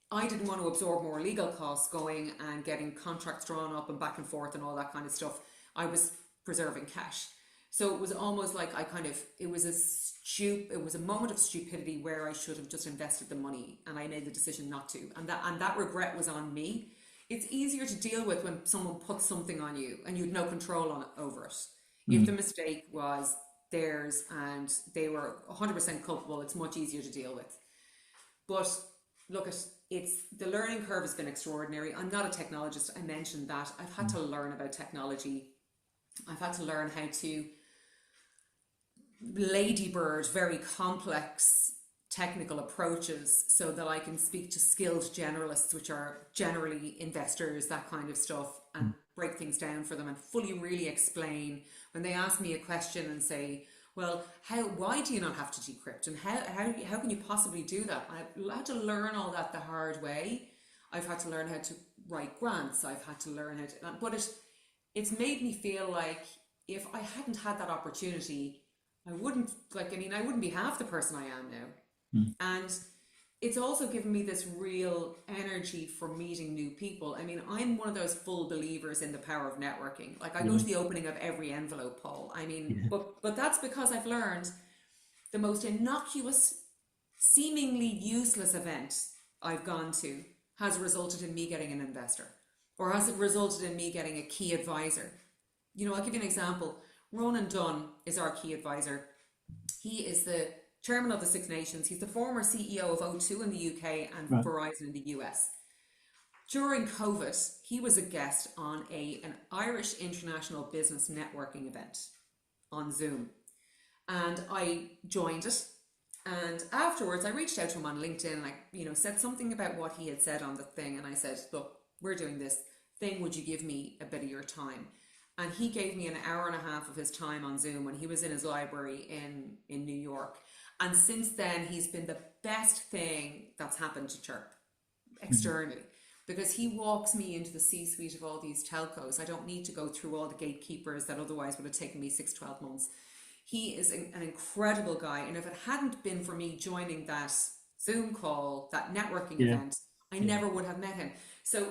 I didn't want to absorb more legal costs going and getting contracts drawn up and back and forth and all that kind of stuff. I was preserving cash. So it was almost like it was a moment of stupidity where I should have just invested the money, and I made the decision not to. And that regret was on me. It's easier to deal with when someone puts something on you and you had no control over it. If the mistake was theirs and they were 100% culpable, it's much easier to deal with. But look, the learning curve has been extraordinary. I'm not a technologist. I mentioned that. I've had to learn about technology. I've had to learn how to ladybird very complex technical approaches so that I can speak to skilled generalists, which are generally investors, that kind of stuff, and break things down for them and fully really explain when they ask me a question and say, well, why do you not have to decrypt, and how can you possibly do that? I've had to learn all that the hard way. I've had to learn how to write grants. I've had to learn how to, but it's made me feel like if I hadn't had that opportunity, I wouldn't be half the person I am now. And it's also given me this real energy for meeting new people. I mean, I'm one of those full believers in the power of networking. Like, I go to the opening of every envelope, Paul. I mean, but that's because I've learned the most innocuous, seemingly useless event I've gone to has resulted in me getting an investor, or has it resulted in me getting a key advisor. You know, I'll give you an example. Ronan Dunn is our key advisor. He is the chairman of the Six Nations. He's the former CEO of O2 in the UK and Verizon in the US. During COVID, he was a guest on an Irish international business networking event on Zoom. And I joined it. And afterwards, I reached out to him on LinkedIn and I, said something about what he had said on the thing. And I said, look, we're doing this thing. Would you give me a bit of your time? And he gave me an hour and a half of his time on Zoom when he was in his library in New York. And since then, he's been the best thing that's happened to Chirp externally, because he walks me into the C-suite of all these telcos. I don't need to go through all the gatekeepers that otherwise would have taken me 6-12 months. He is an incredible guy. And if it hadn't been for me joining that Zoom call, that networking event, I never would have met him. So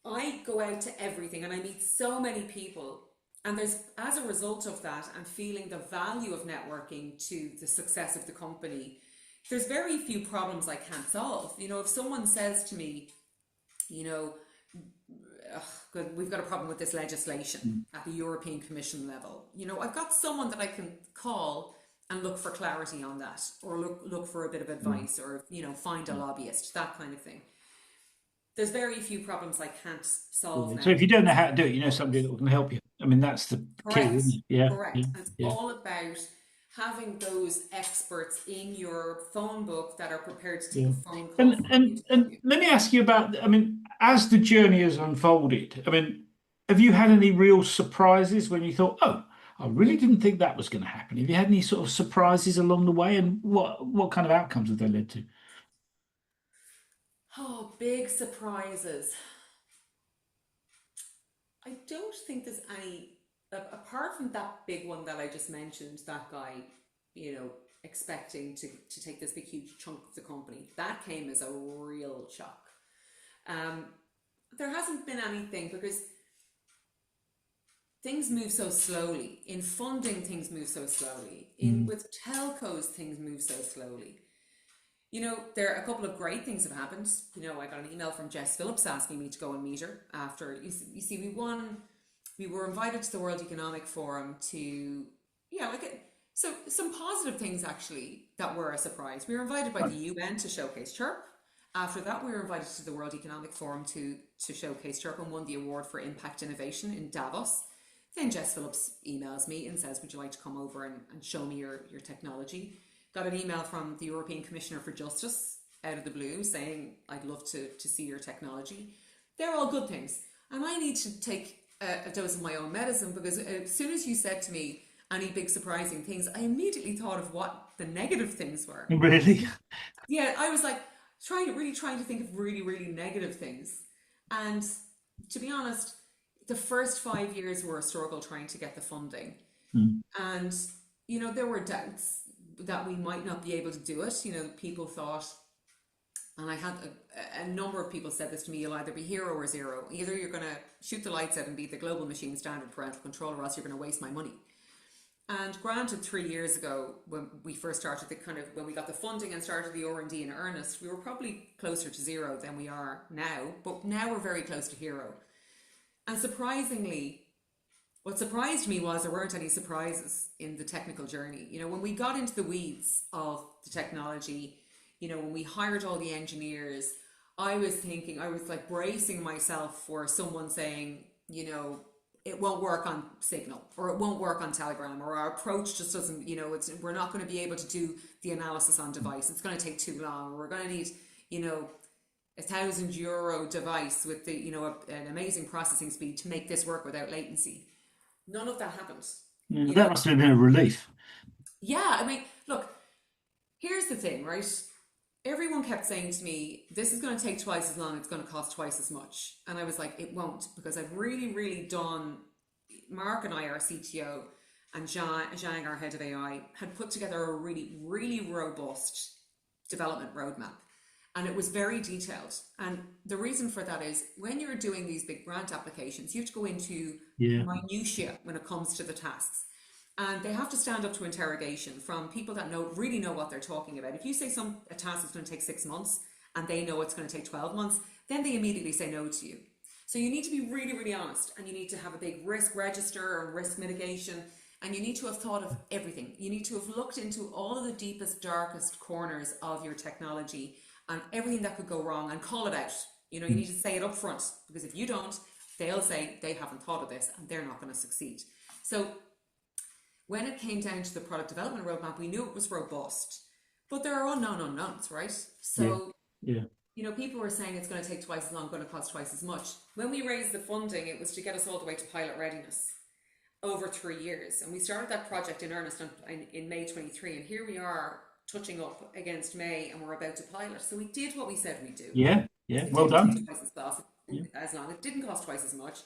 I go out to everything and I meet so many people. And there's, as a result of that, and feeling the value of networking to the success of the company, there's very few problems I can't solve. If someone says to me, we've got a problem with this legislation at the European Commission level, I've got someone that I can call and look for clarity on that, or look for a bit of advice, or, find a lobbyist, that kind of thing. There's very few problems I can't solve now. So if you don't know how to do it, you know somebody that can help you. I mean, that's the key, isn't it? Yeah. Correct. And it's all about having those experts in your phone book that are prepared to take a phone call. And let me ask you about, as the journey has unfolded, have you had any real surprises when you thought, oh, I really didn't think that was going to happen? Have you had any sort of surprises along the way, and what kind of outcomes have they led to? Oh, big surprises. I don't think there's any, apart from that big one that I just mentioned, that guy, expecting to take this big, huge chunk of the company. That came as a real shock. There hasn't been anything, because things move so slowly. In funding, things move so slowly. With telcos, things move so slowly. There are a couple of great things have happened. I got an email from Jess Phillips asking me to go and meet her after. You see, we were invited to the World Economic Forum to, so some positive things actually that were a surprise. We were invited by the UN to showcase Chirp. After that, we were invited to the World Economic Forum to showcase Chirp, and won the award for Impact Innovation in Davos. Then Jess Phillips emails me and says, would you like to come over and show me your technology? Got an email from the European Commissioner for Justice out of the blue saying, I'd love to see your technology. They're all good things. And I need to take a dose of my own medicine, because as soon as you said to me any big surprising things, I immediately thought of what the negative things were. Really? Yeah, I was like trying to think of really, really negative things. And to be honest, the first 5 years were a struggle trying to get the funding. Mm. And, there were doubts that we might not be able to do it. People thought, and I had a number of people said this to me, you'll either be hero or zero. Either you're going to shoot the lights out and be the global machine standard parental control, or else you're going to waste my money. And granted, 3 years ago, when we first started when we got the funding and started the R&D in earnest, we were probably closer to zero than we are now. But now we're very close to hero. And surprisingly, what surprised me was there weren't any surprises in the technical journey. When we got into the weeds of the technology, when we hired all the engineers, I was like bracing myself for someone saying, it won't work on Signal, or it won't work on Telegram, or our approach just doesn't, we're not going to be able to do the analysis on device. It's going to take too long, or we're going to need, €1,000 device with an amazing processing speed to make this work without latency. None of that happened. Yeah, that must have been a relief. Yeah, I mean, look, here's the thing, right? Everyone kept saying to me, this is going to take twice as long, it's going to cost twice as much. And I was like, it won't, because I've really, really done, Mark and I, our CTO, and Zhang, our head of AI, had put together a really, really robust development roadmap. And it was very detailed. And the reason for that is when you're doing these big grant applications, you have to go into minutiae when it comes to the tasks. And they have to stand up to interrogation from people that really know what they're talking about. If you say a task is going to take 6 months and they know it's going to take 12 months, then they immediately say no to you. So you need to be really, really honest, and you need to have a big risk register and risk mitigation, and you need to have thought of everything. You need to have looked into all of the deepest, darkest corners of your technology and everything that could go wrong, and call it out. You need to say it up front, because if you don't, they'll say they haven't thought of this and they're not going to succeed. So when it came down to the product development roadmap, we knew it was robust, but there are unknown unknowns, right? So, people were saying it's going to take twice as long, going to cost twice as much. When we raised the funding, it was to get us all the way to pilot readiness over 3 years. And we started that project in earnest in May 23. And here we are touching up against May, and we're about to pilot. So we did what we said we'd do. Yeah, well done. Twice as long. It didn't cost twice as much.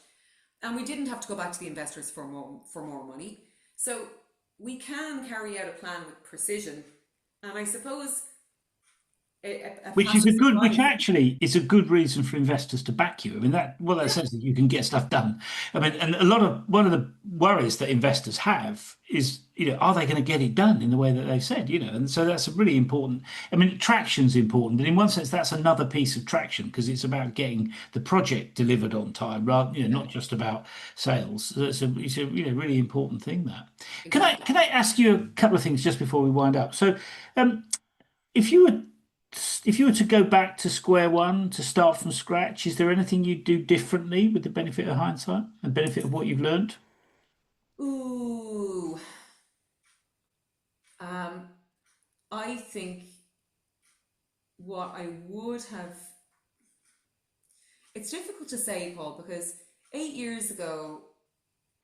And we didn't have to go back to the investors for more money. So we can carry out a plan with precision, and I suppose which actually is a good reason for investors to back you. I mean, that says that you can get stuff done. I mean, and one of the worries that investors have is, are they going to get it done in the way that they've said, and so that's a really important. I mean, traction's important, and in one sense, that's another piece of traction, because it's about getting the project delivered on time, rather, not just about sales. So it's a really important thing. That Exactly. Can I ask you a couple of things just before we wind up? So, if you were to go back to square one, to start from scratch, is there anything you'd do differently with the benefit of hindsight and benefit of what you've learned? Ooh, I think what I would have. It's difficult to say, Paul, because 8 years ago,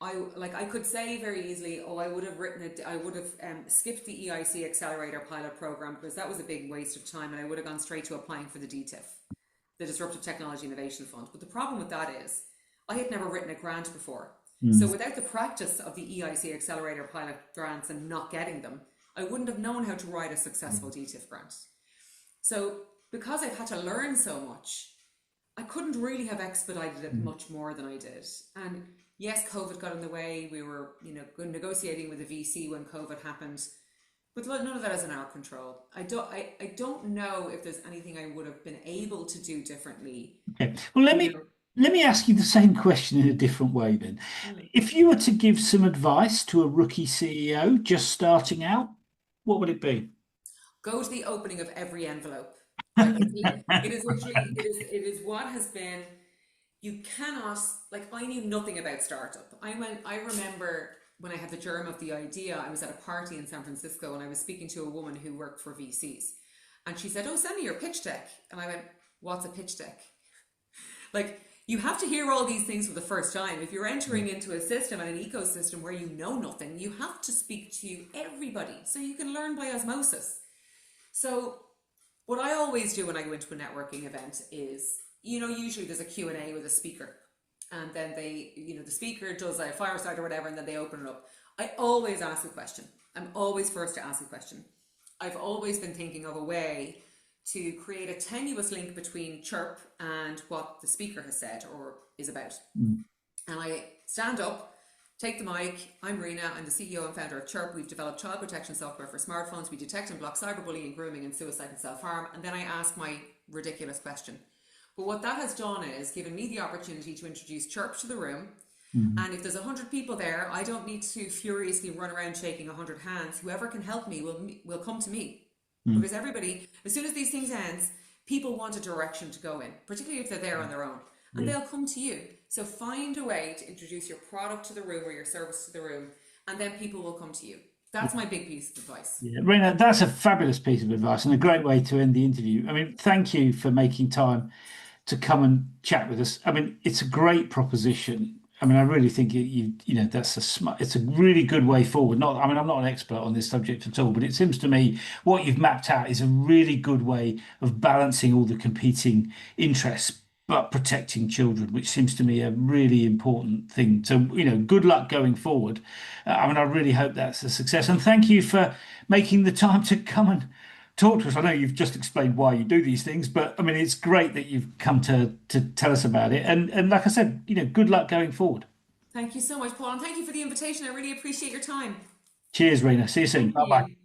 I could say very easily, oh, I would have written it. I would have skipped the EIC Accelerator pilot program, because that was a big waste of time, and I would have gone straight to applying for the DTIF, the Disruptive Technology Innovation Fund. But the problem with that is, I had never written a grant before. So without the practice of the EIC Accelerator pilot grants and not getting them, I wouldn't have known how to write a successful DTIF grant. So because I've had to learn so much, I couldn't really have expedited it much more than I did. And yes, COVID got in the way. We were, negotiating with the VC when COVID happened, but none of that is in our control. I don't know if there's anything I would have been able to do differently. Okay. Well, let me ask you the same question in a different way then. If you were to give some advice to a rookie CEO just starting out, what would it be? Go to the opening of every envelope. Like, it is literally, it is what has been, you cannot, like, I knew nothing about startup. I remember when I had the germ of the idea, I was at a party in San Francisco and I was speaking to a woman who worked for VCs. And she said, "Oh, send me your pitch deck." And I went, "What's a pitch deck?" Like, you have to hear all these things for the first time. If you're entering into a system and an ecosystem where you know nothing, you have to speak to everybody so you can learn by osmosis. So what I always do when I go into a networking event is, usually there's a Q&A with a speaker. And then the speaker does a fireside or whatever, and then they open it up. I always ask a question. I'm always first to ask a question. I've always been thinking of a way to create a tenuous link between Chirp and what the speaker has said or is about. Mm. And I stand up, take the mic. I'm Rena. I'm the CEO and founder of Chirp. We've developed child protection software for smartphones. We detect and block cyberbullying, grooming, and suicide and self-harm. And then I ask my ridiculous question. But what that has done is given me the opportunity to introduce Chirp to the room. Mm. And if there's 100 people there, I don't need to furiously run around shaking 100 hands. Whoever can help me will come to me. Mm. Because everybody, as soon as these things ends, people want a direction to go in, particularly if they're there on their own. And they'll come to you. So find a way to introduce your product to the room or your service to the room, and then people will come to you. That's my big piece of advice. Yeah, Rena, that's a fabulous piece of advice and a great way to end the interview. I mean, thank you for making time to come and chat with us. I mean, it's a great proposition. I mean, I really think that's it's a really good way forward. I mean, I'm not an expert on this subject at all, but it seems to me what you've mapped out is a really good way of balancing all the competing interests, but protecting children, which seems to me a really important thing. So, good luck going forward. I mean, I really hope that's a success. And thank you for making the time to come and talk to us. I know you've just explained why you do these things, but I mean, it's great that you've come to tell us about it. And like I said, good luck going forward. Thank you so much, Paul, and thank you for the invitation. I really appreciate your time. Cheers, Rena. See you soon. Thank Bye bye. you.